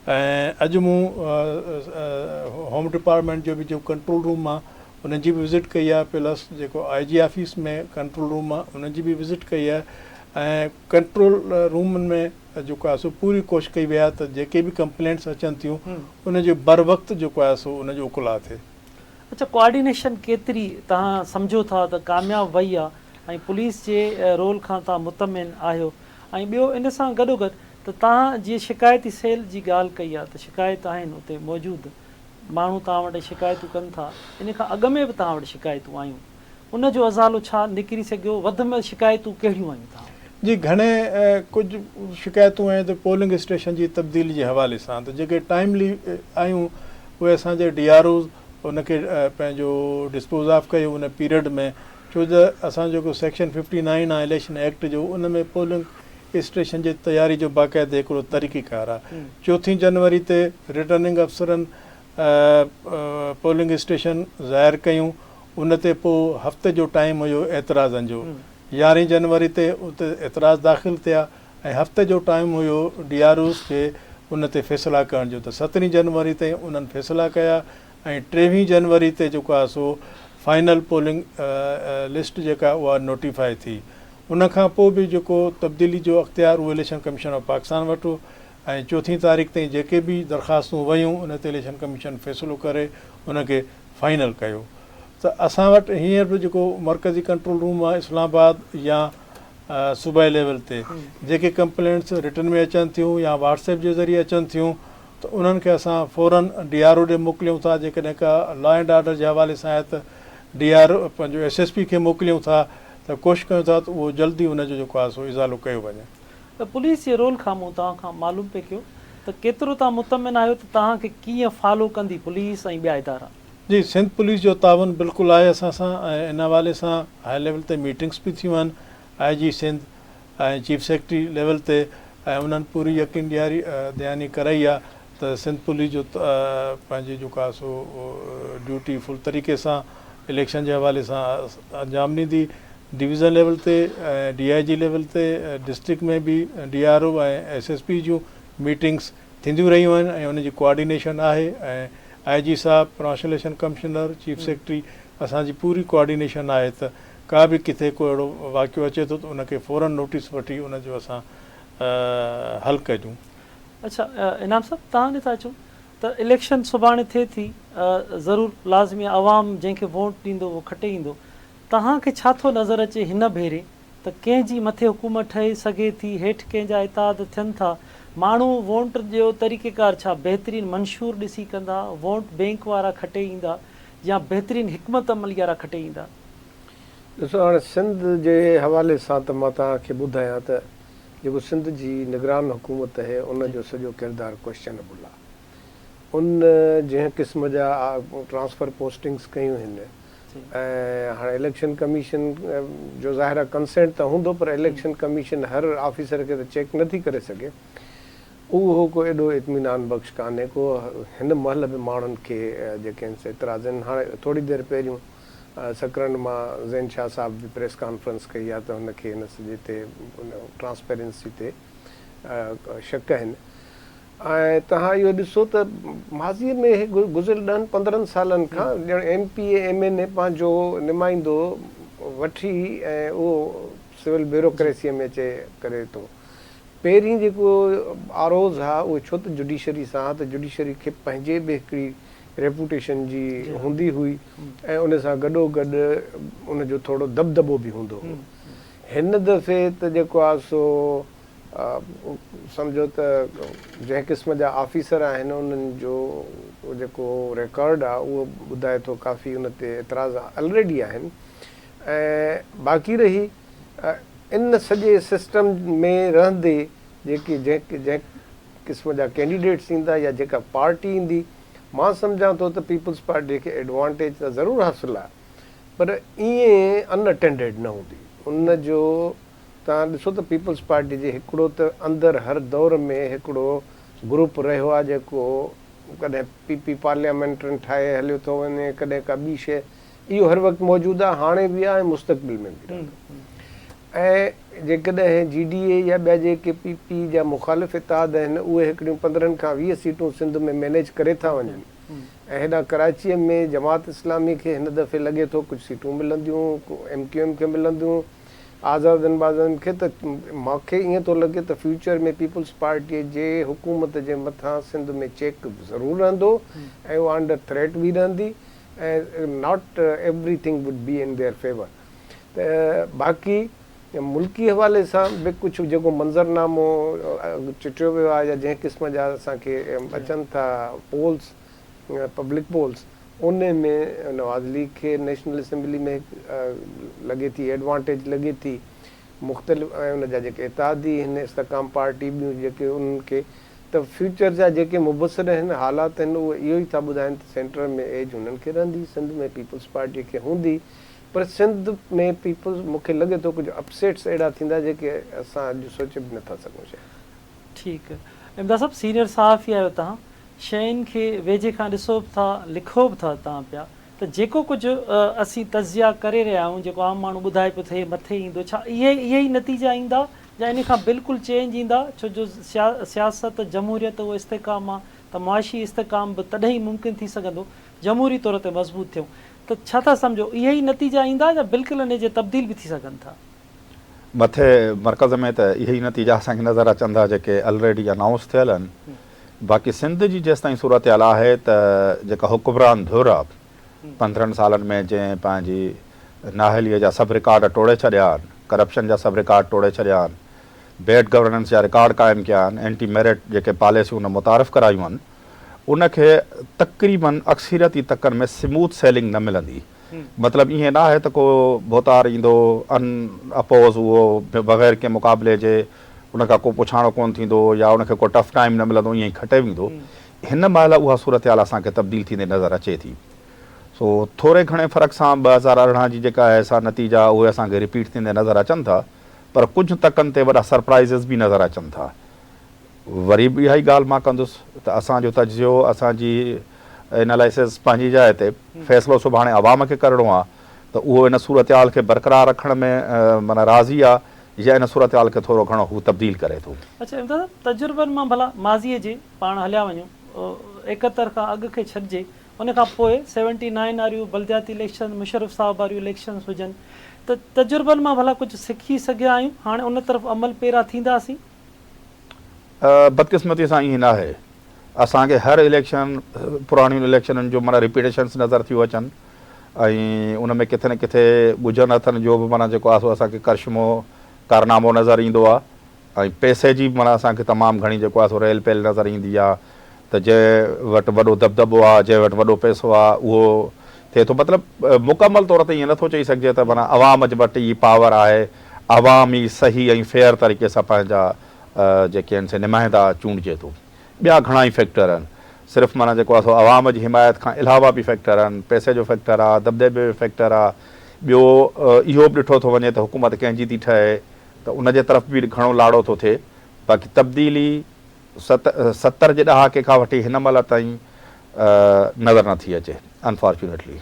ऐं अॼु मूं होम डिपार्टमेंट जो बि जेको कंट्रोल रूम आहे उन जी बि विज़िट कई आहे, प्लस जेको IG ऑफिस में कंट्रोल रूम आहे उन जी बि विज़िट कई आहे ऐं कंट्रोल रूम में जेको आहे सो पूरी कोशिशि कई वई आहे त जेके बि कंप्लेंट्स अचनि थियूं उन जो बर वक़्तु जेको आहे सो उन जो उकला थिए। अच्छा, कोऑर्डिनेशन केतिरी तव्हां सम्झो था त कामयाबु वई आहे ऐं पुलिस जे रोल खां तव्हां मुतमिन आहियो। ऐं ॿियो इन सां गॾोगॾु त तव्हां जीअं शिकायती सेल जी ॻाल्हि कई आहे त शिकायत आहिनि उते मौजूदु, माण्हू तव्हां वटि शिकायतूं कनि था, इन खां अॻु में बि तव्हां वटि शिकायतूं आयूं, उन जो अज़ालो छा निकिरी सघियो, वधि में शिकायतूं कहिड़ियूं आयूं तव्हां? जी घणे कुझु शिकायतूं आहिनि त पोलिंग स्टेशन जी तब्दीली जे हवाले सां, त जेके टाइमली आयूं उहे असांजे DRO उनखे पंहिंजो डिस्पोज ऑफ कयो उन पीरियड में, छो त असां जेको सेक्शन 59 आहे इलेक्शन एक्ट जो, उन में पोलिंग स्टेशन जी तयारी जो बाक़ाइदे हिकिड़ो तरीक़ेकार आहे। 4 जनवरी ते रिटर्निंग अफ़सरनि पोलिंग स्टेशन ज़ाहिर कयूं, उन ते पोइ हफ़्ते जो टाइम हुयो एतिराज़नि जो। 11 जनवरी ते उते एतिराज़ दाख़िल थिया ऐं हफ़्ते जो टाइम हुयो DROs खे उन ते फ़ैसिला करण जो, त 17 जनवरी ते उन्हनि फ़ैसिला कया ऐं 23 जनवरी ते जेको आहे सो फाइनल पोलिंग लिस्ट जेका उहा नोटिफाई थी। उन खां पोइ बि जेको तब्दीली जो अख़्तियार उहो इलेक्शन कमीशन ऑफ पाकिस्तान वठो ऐं 4 तारीख़ ताईं जेके बि दरख़्वास्तूं वयूं उन ते इलेक्शन कमीशन फ़ैसिलो करे उनखे फाइनल कयो। त असां वटि हींअर बि जेको मरकज़ी कंट्रोल रूम आहे इस्लामाबाद या सूबाई लेवल ते जेके कंप्लेंट्स रिटर्न में अचनि थियूं या व्हाट्सएप जे ज़रिए अचनि थियूं, त उन्हनि खे असां फ़ौरन DRO ॾे मोकिलियूं था। जेकॾहिं का लॉ एंड ऑर्डर जे हवाले सां आहे त DRO पंहिंजो SSP खे मोकिलियूं था, त कोशिशि कयूं था त उहो जल्दी उनजो जेको आहे सो इज़ालो कयो वञे। त पुलिस जे रोल खां मूं तव्हां खां मालूम पिए कयो त केतिरो तव्हां मुतमिन आहियो त तव्हांखे कीअं फॉलो कंदी पुलिस ऐं ॿिया इदारा? जी सिंध पुलिस जो तावन बिल्कुलु आहे असां सां, ऐं इन हवाले सां हाई लेवल ते मीटिंग्स बि थियूं आहिनि IG सिंध ऐं चीफ सेक्रेटरी लेवल ते, ऐं उन्हनि पूरी यकीन दयानी कराई आहे त सिंध पुलिस जो पंहिंजी जेको आहे सो ड्यूटी फुल तरीक़े सां इलेक्शन जे हवाले सां अंजाम ॾींदी। डिवीज़न लेवल ते DIG लेवल ते डिस्ट्रिक्ट में बि DRO ऐं SSP जूं मीटिंग्स थींदियूं रहियूं आहिनि ऐं उनजी कोऑर्डिनेशन आहे। ऐं IG साहब, provincial election commissioner, chief secretary, असांजी पूरी कोऑर्डिनेशन आहे त का बि किथे को अहिड़ो वाक़ियो अचे थो त उनखे फ़ौरन नोटिस वठी उनजो असां हल कयूं। अच्छा इनाम साहब, तव्हां ॾिठा अचो त इलेक्शन सुभाणे थिए थी, ज़रूरु लाज़मी आवाम जंहिंखे वोट ॾींदो उहो खटे ईंदो, तव्हांखे छा थो नज़र अचे हिन भेरे त कंहिंजी मथे हुकूमत ठहे सघे थी, हेठि कंहिंजा इताद थियनि था, माण्हू वोट जो तरीक़ेकार छा बहितरीनु मंशूर ॾिसी कंदा, वोट बैंक वारा खटे ईंदा या बहितरीनु हिकमत अमली वारा खटे ईंदा? ॾिसो हाणे सिंध जे हवाले सां त मां तव्हांखे ॿुधायां त जेको सिंध जी निगरान हुकूमत आहे उनजो सॼो किरदारु क्वेश्चनेबल आहे। उन जंहिं क़िस्म जा ट्रांसफ़र पोस्टिंग्स कयूं आहिनि, ऐं हाणे इलेक्शन कमीशन जो ज़ाहिर आहे कंसेंट त हूंदो, पर इलेक्शन कमीशन हर ऑफिसर खे त चेक नथी करे सघे, उहो को एॾो इत्मीनान बख़्श कान्हे को। हिन महिल बि माण्हुनि खे जेके आहिनि एतिराज़ आहिनि। हाणे थोरी देरि पहिरियों सकरंड मां ज़ैन शाह साहब बि प्रेस कॉन्फ्रेंस कई आहे त हुनखे हिन सॼे ते ट्रांसपेरेंसी ते शक आहिनि। ऐं तव्हां इहो ॾिसो त माज़ीअ में गुज़िरियल 10-15 सालनि खां ॼण MPA MNA पंहिंजो नुमाइंदो वठी ऐं उहो सिविल ब्यूरोक्रेसीअ में अचे करे थो। पहिरीं जेको आरोज़ आहे उहो छो त जुडिशरी सां, त जुडिशरी खे पंहिंजे बि हिकिड़ी रेपूटेशन जी हूंदी हुई ऐं उन सां गॾोगॾु उनजो थोरो दबदबो बि हूंदो हुओ। हिन दफ़े त जेको आहे सो सम्झो त जंहिं क़िस्म जा ऑफिसर आहिनि उन्हनि जो जेको रिकॉर्ड आहे उहो ॿुधाए थो काफ़ी उन ते एतिराज़ ऑलरेडी आहिनि। ऐं बाक़ी रही इन सॼे सिस्टम में रहंदे जेके जंहिं क़िस्म जा कैंडिडेट्स ईंदा या जेका पार्टी ईंदी, मां सम्झां थो त पीपल्स पार्टी खे एडवांटेज त ज़रूरु हासिलु आहे, पर ईअं अनअटेंडेड न हूंदी। उनजो तव्हां ॾिसो त पीपल्स पार्टी जे हिकिड़ो त अंदरि हर दौर में हिकिड़ो ग्रुप रहियो आहे जेको कॾहिं PP पार्लियामेंटनि ठाहे हलियो थो वञे, कॾहिं का ॿी शइ, इहो हर वक़्तु मौजूदु आहे, हाणे बि आहे ऐं मुस्तक़बिल में बि रहंदो। ऐं जेकॾहिं GDA या ॿिया जेके PP जा मुखालिफ़ इताद आहिनि उहे हिकिड़ियूं 15 खां 20 सीटूं सिंध में मैनेज करे था वञनि, ऐं हेॾा कराचीअ में जमात इस्लामी खे हिन दफ़े लॻे थो कुझु सीटूं मिलंदियूं, MQM खे मिलंदियूं, आज़ादनि बाज़ादनि खे, त मूंखे ईअं थो लॻे त फ्यूचर में पीपल्स पार्टीअ जे हुकूमत जे मथां सिंध में चेक ज़रूरु रहंदो ऐं उहा अंडर थ्रेट बि रहंदी, ऐं not everything would be in their favour. त बाक़ी मुल्की हवाले सां बि कुझु जेको मंज़रनामो चिटियो वियो आहे या जंहिं क़िस्म जा असांखे अचनि था पोल्स, पब्लिक पोल्स, उन में नवाज़ लीग खे नेशनल असेंबली में लॻे थी एडवांटेज लॻे थी, मुख़्तलिफ़ ऐं उन जा जेके इत्तेहादी हिन इस्तेकाम पार्टी ॿियूं जेके उन्हनि खे, त फ्यूचर जा जेके मुबसर आहिनि हालात आहिनि उहे इहो ई था ॿुधाइनि त सेंटर में एज हुननि खे रहंदी, सिंध में पीपल्स पार्टीअ खे हूंदी, पर सिंध में पीपल्स मूंखे लॻे थो कुझु अपसेट्स अहिड़ा थींदा जेके असां अॼु सोचे बि नथा सघूं। ठीकु आहे। इमदाद साहब सीनियर सहाफ़ी आहियो तव्हां, शयुनि खे वेझे खां ॾिसो बि था, लिखो बि था तव्हां पिया, त जेको कुझु असीं तज़िया करे रहिया आहियूं, जेको आम माण्हू ॿुधाए पियो थिए मथे ईंदो, छा इहे ई नतीजा ईंदा या इन खां बिल्कुलु चेंज ईंदा? छो जो सियासत जमहूरियत उहो इस्तेकाम आहे, त मुआशी इस्तेकाम बि तॾहिं ई मुमकिन थी सघंदो जमहूरी तौर ते मज़बूत थियूं, त छा था सम्झो इहे ई नतीजा ईंदा या बिल्कुलु इन जे तब्दील बि थी सघनि था? मथे मर्कज़ में त इहे ई नतीजा असांखे नज़र अचनि था जेके ऑलरेडी अनाउंस थियल आहिनि। बाक़ी सिंध जी जेसि ताईं सूरत हाल आहे त जेका हुकुमरान धुर आहे 15 सालनि में जंहिं पंहिंजी नाहलीअ जा सभु रिकॉर्ड तोड़े छॾिया आहिनि, करप्शन जा सभु रिकॉर्ड तोड़े छॾिया आहिनि, बैड गवर्नेंस जा रिकॉर्ड क़ाइमु कया आहिनि, एंटी मेरिट जेके पॉलिसियूं उन मुतारिफ़ करायूं आहिनि, उनखे तक़रीबन अक्सरियती तकनि में स्मूथ सेलिंग न मिलंदी। मतिलबु ईअं न आहे त को भोतार ईंदो अपोज़ उहो बग़ैर के मुक़ाबले जे उनखां को पुछाणो कोन थींदो या उनखे को टफ टाइम न मिलंदो, ईअं ई खटे वेंदो। हिन महिल उहा सूरत हाल असांखे तब्दील थींदे नज़र अचे थी। सो थोरे घणे फ़र्क़ सां 2018 जी जेका आहे सा नतीजा उहे असांखे रिपीट थींदे नज़र अचनि था, पर कुझु तकनि ते वॾा सरप्राइज़िस बि नज़र अचनि था। वरी बि इहा ई ॻाल्हि मां कंदुसि त असांजो तजियो, असांजी एनालिसिस पंहिंजी जाइ ते, फ़ैसिलो सुभाणे अवाम खे करिणो आहे त उहो इन सूरत हाल खे बरक़रार रखण में माना राज़ी आहे या इन सूरत हाल खे थोरो घणो हू तब्दील करे थो। अच्छा इमदाद, तजुर्बनि मां भला माज़ीअ जे पाण हलिया वञूं, 71 खां अॻु खे छॾिजे, उन खां पोइ 79 वारियूं बल्दियाती इलेक्शन, मुशर्रफ साहब वारियूं इलेक्शन्स हुजनि, त तजुर्बनि मां भला कुझु सिखी सघिया आहियूं, हाणे उन तरफ़ अमल पेरा थींदासीं? बदकिस्मती सां ईअं न आहे। असांखे हर इलेक्शन पुराणियुनि इलेक्शननि जो माना रिपीटेशन्स नज़र थियूं अचनि ऐं उन में किथे न किथे ॻुझनि हथनि जो बि माना जेको आहे सो असांखे करिश्मो कारनामो नज़र ईंदो आहे ऐं पैसे जी माना असांखे तमामु घणी जेको आहे सो रेल पेल नज़र ईंदी आहे त जंहिं वटि वॾो दबदबो आहे, जंहिं वटि वॾो पैसो आहे, उहो थिए थो। मतिलबु मुकमल तौर ते ईअं नथो चई सघिजे त माना अवाम जे वटि ई पावर आहे, अवाम ई सही ऐं फेयर तरीक़े सां पंहिंजा जेके आहिनि से नुमाइंदा चूंडिजे थो। ॿिया घणा ई फैक्टर आहिनि, सिर्फ़ु माना जेको आहे सो अवाम जी हिमायत खां अलावा बि फैक्टर आहिनि, पैसे जो फैक्टर आहे, दबदबे जो फैक्टर आहे। ॿियो इहो बि ॾिठो थो वञे त हुकूमत कंहिंजी थी ठहे त उन जे तरफ़ बि घणो लाड़ो थो थिए। बाक़ी तब्दीली 70 जे ॾहाके खां वठी हिन महिल ताईं नज़र नथी अचे अनफॉर्चुनेटली।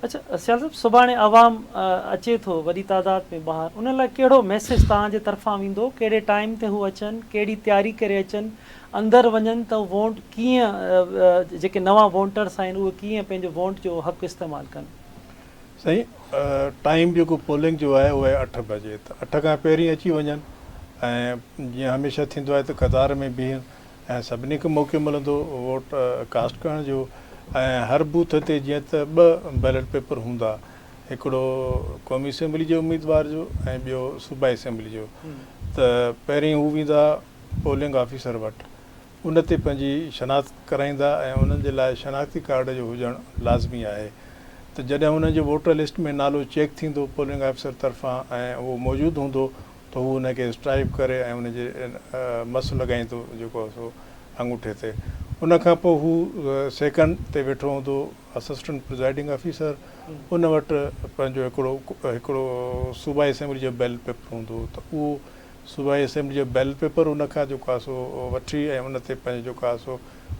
अच्छा सियाल साहब, सुभाणे अवाम अचे थो वॾी तादाद में ॿाहिरि, उन लाइ कहिड़ो मैसेज तव्हांजे तरफ़ां वेंदो, कहिड़े टाइम ते हू अचनि, कहिड़ी तयारी करे अचनि, अंदरि वञनि त वोट कीअं, जेके नवां वोटर्स आहिनि उहे कीअं पंहिंजो वोट जो हक़ इस्तेमालु कनि? साईं, टाइम जेको पोलिंग जो आहे उहो आहे 8 बजे, त 8 खां पहिरीं अची वञनि ऐं जीअं हमेशह थींदो आहे त क़तार में बीहनि ऐं सभिनी खे मौक़ो मिलंदो वोट कास्ट करण जो। ऐं हर बूथ ते जीअं त 2 बैलेट पेपर हूंदा, हिकिड़ो क़ौमी असेंबली जे उम्मीदवार जो ऐं ॿियो सूबाई असेंबली जो। त पहिरीं हू वेंदा पोलिंग ऑफिसर वटि, उन ते पंहिंजी शनाख़्त कराईंदा ऐं उन्हनि जे लाइ शनाख़्ती कार्ड जो हुजणु लाज़मी आहे। त जॾहिं हुननि जे वोटर लिस्ट में नालो चेक थींदो पोलिंग ऑफिसर तरफ़ां ऐं उहो मौजूदु हूंदो त हू हुनखे स्ट्राइक करे ऐं उनजे मस लॻाईंदो जेको आहे सो अंगूठे ते। उन खां पोइ हू सेकंड ते वेठो हूंदो असिस्टेंट प्रिज़ाइडिंग ऑफिसर, उन वटि पंहिंजो हिकिड़ो सूबाई असेंबली जो बैलेट पेपर हूंदो, त उहो सूबाई असेंबली जो बैलेट पेपर उन खां जेको आहे सो वठी ऐं उन ते पंहिंजो जेको आहे सो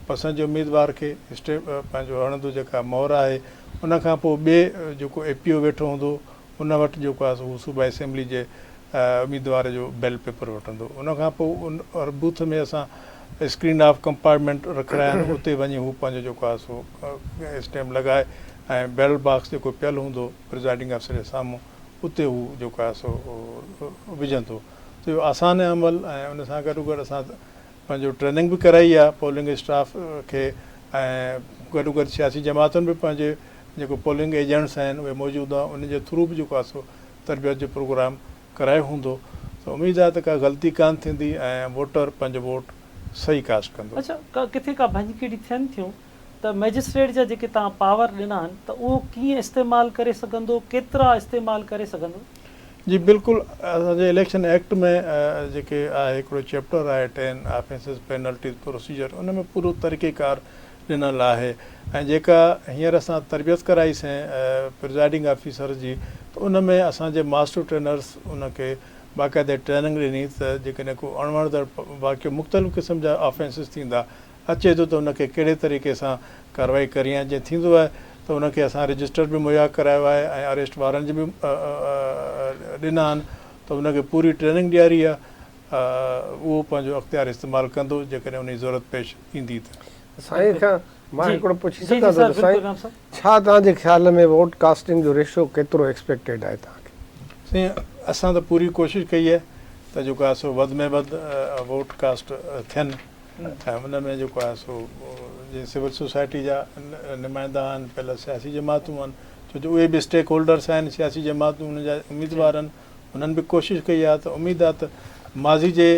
पसंदि जो उम्मीदवार खे पंहिंजो हणंदो जेका मोहर आहे। उन खां पोइ ॿिए जेको APO वेठो हूंदो उन वटि जेको आहे सो हू सूबाई असेंबली जे उम्मीदवार जो बैलेट पेपर वठंदो। उन खां पोइ उन हर बूथ में असां स्क्रीन ऑफ कंपार्टमेंट रखिया आहिनि, उते वञी हू पंहिंजो जेको आहे सो स्टैम्प लॻाए ऐं बैलेट बॉक्स जेको पियल हूंदो प्रिज़ाइडिंग ऑफिसर जे साम्हूं उते हू जेको आहे सो विझंदो। त इहो आसान अमल ऐं उन सां गॾोगॾु असां पंहिंजो ट्रेनिंग बि कराई आहे पोलिंग स्टाफ खे ऐं गॾोगॾु सियासी जमातुनि बि पंहिंजे जेको पोलिंग एजेंट्स आहिनि उहे मौजूदु आहे, उन जे थ्रू बि जेको आहे सो तरबियत जो प्रोग्राम करायो हूंदो त उमेदु आहे त का ग़लती कान थींदी ऐं वोटर पंहिंजो वोट सही कास्ट कंदो। अच्छा किथे का भंजकेड़ी थियनि थियूं त मैजिस्ट्रेट जा जेके तव्हां पावर ॾिना आहिनि त उहो कीअं इस्तेमालु करे सघंदो, केतिरा इस्तेमालु करे सघंदो? जी बिल्कुलु, असांजे इलेक्शन एक्ट में जेके आहे हिकिड़ो चैप्टर आहे 10 ऑफेंसिस पेनल्टीज़ प्रोसीजर, उन में पूरो तरीक़ेकार ॾिनल आहे। ऐं जेका हींअर असां तरबियत कराईसीं प्रिज़ाइडिंग ऑफिसर जी, त उन में असांजे मास्टर ट्रेनर्स उनखे बाक़ाइदे ट्रेनिंग ॾिनी त जेकॾहिं को अणवणंदड़ वाक़ियो मुख़्तलिफ़ क़िस्म जा ऑफेंसिस थींदा अचे थो त उनखे कहिड़े तरीक़े सां कार्रवाई करणी आहे। जीअं थींदो आहे त उनखे असां रजिस्टर बि मुहैया करायो आहे ऐं अरेस्ट वारंट बि ॾिना आहिनि, त उनखे पूरी ट्रेनिंग ॾियारी आहे। उहो पंहिंजो अख़्तियार इस्तेमालु कंदो जेकॾहिं उनजी ज़रूरत पेश ईंदी त। साईं खां मां हिकिड़ो पुछी सघां सर, थो साईं, बिल्कुलु साहब। छा तव्हांजे ख़्याल में वोट कास्टिंग जो रेशो केतिरो एक्सपेक्टेड आहे तव्हांखे? साईं असां त पूरी कोशिशि कई आहे त जेको आहे सो वधि में वधि वोट कास्ट थियनि ऐं उन में जेको आहे सो जीअं सिविल सोसाइटी जा नुमाइंदा आहिनि, पहले सियासी जमातूं आहिनि, छो जो उहे बि स्टेक होल्डर्स आहिनि, सियासी जमातूं उन जा उम्मीदवार आहिनि, उन्हनि बि कोशिशि कई आहे। त उमेदु आहे त माज़ी जे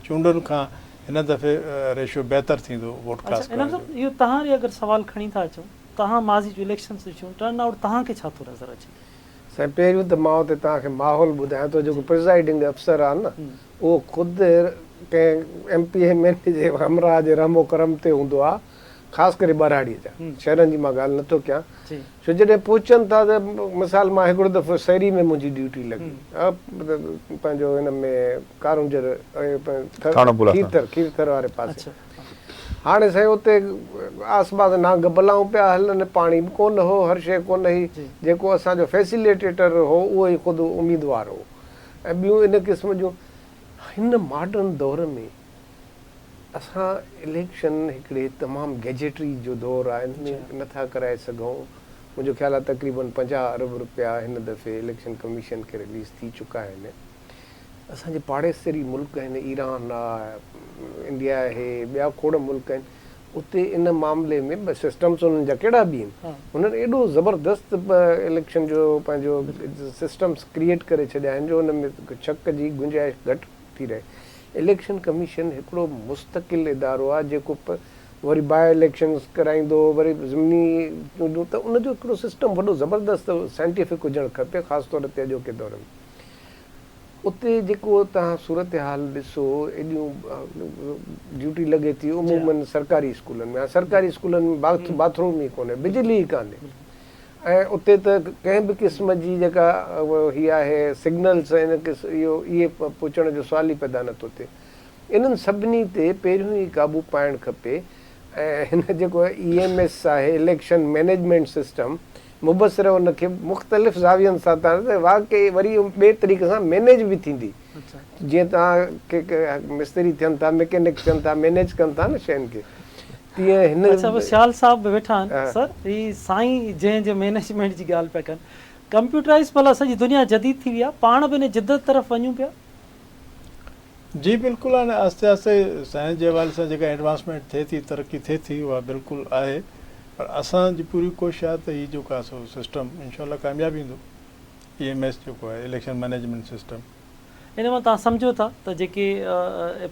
चूंडुनि खां हिन दफ़े रेशियो बहितरु थींदो वोट कास्ट अच्छा, इहो तव्हां ॾे अगरि सवाल खणी था अचो, तव्हां माज़ी जो इलेक्शन ॾिठो, टर्न आउट तव्हांखे छा थो नज़र अचे? साईं पहिरियों त मां उते तव्हांखे माहौल ॿुधायां थो, जेको प्रिज़ाइडिंग अफ़सर आहे न उहो ख़ुदि कंहिं MP MN जे हमराह जे रहमो करम ते हूंदो आहे, ख़ासि करे ॿराड़ीअ जा, शहरनि जी मां ॻाल्हि नथो कयां। छो जॾहिं पहुचनि था त मिसाल मां हिकिड़ो दफ़ो शहरी में मुंहिंजी ड्यूटी लॻी पंहिंजो हिन में कारुंजर खीरथर वारे पासे। हाणे साईं उते आसपास नांग बलाऊं पिया हलनि, पाणी बि कोन हो, हर शइ कोन हुई। जेको असांजो फैसिलिटेटर हो उहो ई ख़ुदि उम्मीदवार हो। ऐं ॿियूं इन क़िस्म जूं हिन मॉडर्न दौर में असां इलेक्शन हिकिड़े तमामु गैजेटरी जो दौरु आहे, हिन में नथा कराए सघूं। मुंहिंजो ख़्यालु आहे तक़रीबन 50 अरब रुपया हिन दफ़े इलेक्शन कमीशन खे रिलीज़ थी चुका आहिनि। असांजे पाड़ेसरी मुल्क आहिनि, ईरान आहे, इंडिया आहे, ॿिया खोड़ मुल्क आहिनि, उते इन मामले में सिस्टम्स उन्हनि जा कहिड़ा बि आहिनि, हुननि एॾो ज़बरदस्त इलेक्शन जो पंहिंजो सिस्टम्स क्रिएट करे छॾिया आहिनि जो हुन में शक जी गुंजाइश घटि थी रहे। इलेक्शन कमीशन हिकिड़ो मुस्तक़िल इदारो आहे जेको वरी बाय इलेक्शन्स कराईंदो, वरी ज़मीनी चूंडूं, त उनजो हिकिड़ो सिस्टम वॾो ज़बरदस्त साइंटिफिक हुजणु खपे, ख़ासि तौर ते अॼोके दौर में। उते जेको तव्हां सूरत हाल ॾिसो, एॾियूं ड्यूटी लॻे थी उमूमन सरकारी स्कूलनि में। सरकारी स्कूलनि में बाथरूम ई कोन्हे, बिजली ई कान्हे, ऐं उते त कंहिं बि क़िस्म जी जेका हीअ आहे सिग्नल्स आहिनि, इहे पुछण जो सुवाल ई पैदा नथो थिए। इन्हनि सभिनी ते पहिरियों ई क़ाबू पाइणु खपे। ऐं हिन जेको EMS आहे, इलेक्शन मैनेजमेंट सिस्टम, मुबसर उनखे मुख़्तलिफ़ ज़ावियनि सां त वाक़ई वरी ॿिए तरीक़े सां मैनेज बि थींदी। जीअं तव्हां मिस्त्री थियनि था, मैकेनिक थियनि था, मैनेज कनि था न शयुनि खे, तीअं हिन। अच्छा, सियाल साहब बि वेठा आहिनि। सर, ही साईं जंहिं मैनेजमेंट जी ॻाल्हि पिया कनि, कंप्यूटराइज़ भला सॼी दुनिया जदीद थी वई आहे, पाण बि हिन जिदत तरफ़ वञूं पिया? जी बिल्कुलु आहे न, आस्ते आस्ते साइंस जे हवाले सां जेका एडवांसमेंट थिए थी, तरक़ी थिए थी, उहा बिल्कुलु आहे। पर असांजी पूरी कोशिशि आहे त हीउ जेको आहे सो सिस्टम इनशाला कामयाबु ईंदो। EMS जेको आहे इलेक्शन मैनेजमेंट सिस्टम, इन मां तव्हां सम्झो था त जेके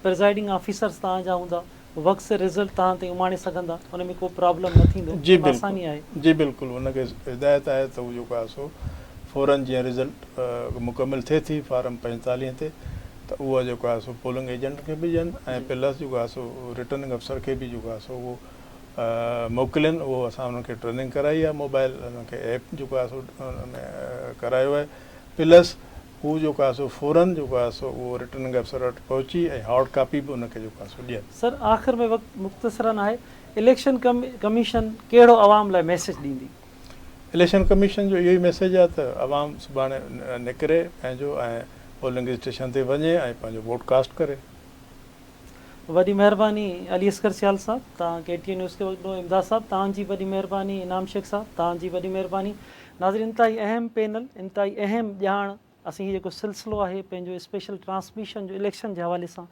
प्रिज़ाइडिंग ऑफिसर्स तव्हांजा हूंदा, वक़्त से रिज़ल्ट तव्हां ताईं उमाणे सघंदा, उन में को प्रॉब्लम न थींदो? जी आसानी आहे। जी बिल्कुलु, हुनखे हिदायत आहे त उहो जेको आहे सो फ़ौरन जीअं रिज़ल्ट मुकमिल थिए थी फारम 45 ते, त उहा जेको आहे सो पोलिंग एजेंट खे बि ॾियनि ऐं प्लस जेको आहे सो रिटर्निंग अफ़सर खे बि जेको आहे सो उहो मोकिलिनि। उहो असां हुनखे ट्रेनिंग कराई आहे, मोबाइल हुनखे ऐप जेको आहे सो करायो आहे, प्लस हू जेको आहे सो फ़ौरन जेको आहे सो उहो रिटर्निंग अफ़सर वटि पहुची ऐं हार्ड कापी बि हुनखे जेको आहे सो ॾियनि। सर, आख़िर में वक़्तु मुख़्तसरन आहे, इलेक्शन कमीशन कहिड़ो आवाम लाइ मैसेज ॾींदी? इलेक्शन कमीशन जो इहो ई मैसेज आहे त आवाम सुभाणे निकिरे पंहिंजो ऐं पोलिंग स्टेशन ते वञे ऐं पंहिंजो वोट कास्ट करे। वॾी महिरबानी अली असगर सियाल साहब, तव्हां KTN न्यूज़ खे वॾो, इमदाद साहब तव्हांजी वॾी महिरबानी, इनाम शेख साहब तव्हांजी वॾी महिरबानी। नाज़रीन, इंतहाई अहम पैनल, इंतहाई अहम ॼाण असीं हीउ जेको सिलसिलो आहे पंहिंजो स्पेशल ट्रांसमिशन जो इलेक्शन जे हवाले सां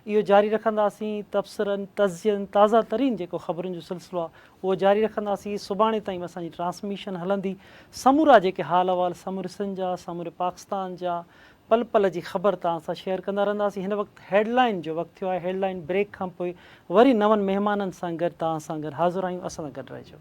इहो जारी रखंदासीं। तबसरनि, तज़ियनि, ताज़ा तरीन जेको ख़बरुनि जो सिलसिलो आहे उहो जारी रखंदासीं। सुभाणे ताईं असांजी ट्रांसमिशन हलंदी। समूरा जेके हाल अहवाल समूरे सिंध जा, समूरे पाकिस्तान जा, पल पल जी ख़बर तव्हां सां शेयर कंदा रहंदासीं। हिन वक़्तु हेडलाइन जो वक़्तु थियो आहे। हेडलाइन ब्रेक खां पोइ वरी नवनि महिमाननि सां गॾु तव्हां सां गॾु हाज़िर आहियूं। असां सां गॾु रहिजो।